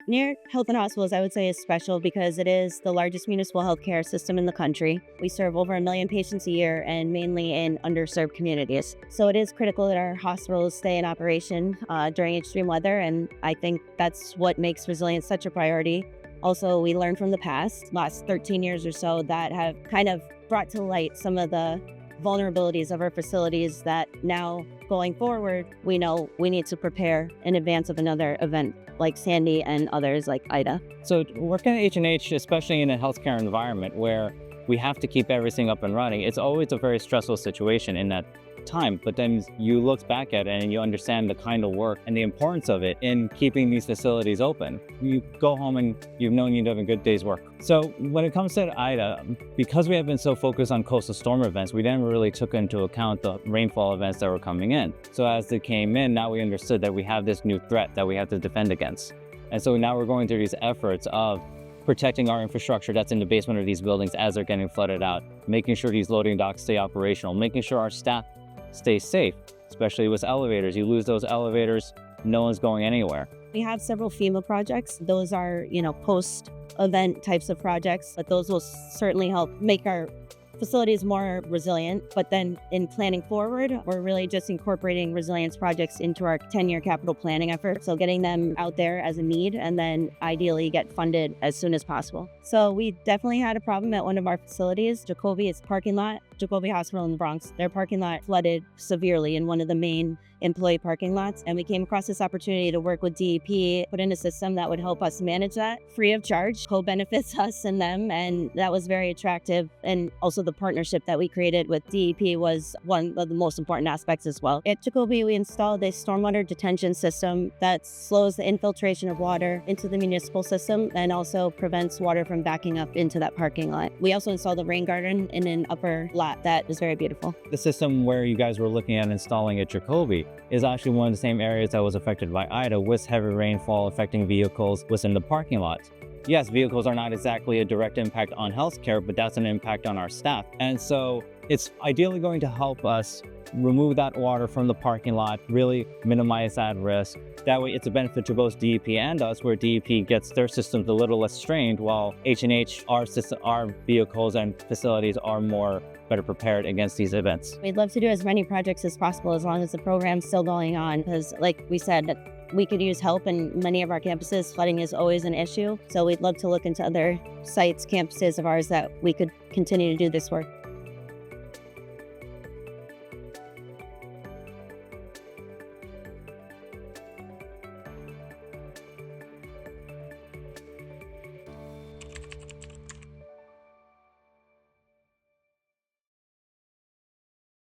New York Health and Hospitals, I would say, is special because it is the largest municipal healthcare system in the country. We serve over 1 million patients a year and mainly in underserved communities. So it is critical that our hospitals stay in operation during extreme weather, and I think that's what makes resilience such a priority. Also, we learned from the last 13 years or so, that have kind of brought to light some of the vulnerabilities of our facilities that now going forward, we know we need to prepare in advance of another event like Sandy and others like Ida. So working at H&H, especially in a healthcare environment where we have to keep everything up and running, it's always a very stressful situation in that time. But then you look back at it and you understand the kind of work and the importance of it in keeping these facilities open. You go home and you've known you're doing a good day's work. So when it comes to Ida, because we have been so focused on coastal storm events, we never really took into account the rainfall events that were coming in. So as they came in, now we understood that we have this new threat that we have to defend against. And so now we're going through these efforts of protecting our infrastructure that's in the basement of these buildings as they're getting flooded out, making sure these loading docks stay operational, making sure our staff stay safe, especially with elevators. You lose those elevators, no one's going anywhere. We have several FEMA projects. Those are, post-event types of projects, but those will certainly help make our facilities more resilient. But then in planning forward, we're really just incorporating resilience projects into our 10-year capital planning effort. So getting them out there as a need and then ideally get funded as soon as possible. So we definitely had a problem at one of our facilities, Jacobi's parking lot, Jacobi Hospital in the Bronx. Their parking lot flooded severely in one of the main employee parking lots. And we came across this opportunity to work with DEP, put in a system that would help us manage that free of charge, co-benefits us and them. And that was very attractive. And also the partnership that we created with DEP was one of the most important aspects as well. At Jacobi, we installed a stormwater detention system that slows the infiltration of water into the municipal system and also prevents water from backing up into that parking lot. We also installed a rain garden in an upper lot that is very beautiful. The system where you guys were looking at installing at Jacobi is actually one of the same areas that was affected by Ida, with heavy rainfall affecting vehicles within the parking lot. Yes, vehicles are not exactly a direct impact on healthcare, but that's an impact on our staff. And so it's ideally going to help us remove that water from the parking lot, really minimize that risk. That way it's a benefit to both DEP and us, where DEP gets their systems a little less strained, while H&H, our vehicles and facilities are better prepared against these events. We'd love to do as many projects as possible as long as the program's still going on, because like we said, we could use help in many of our campuses. Flooding is always an issue. So we'd love to look into other sites, campuses of ours that we could continue to do this work.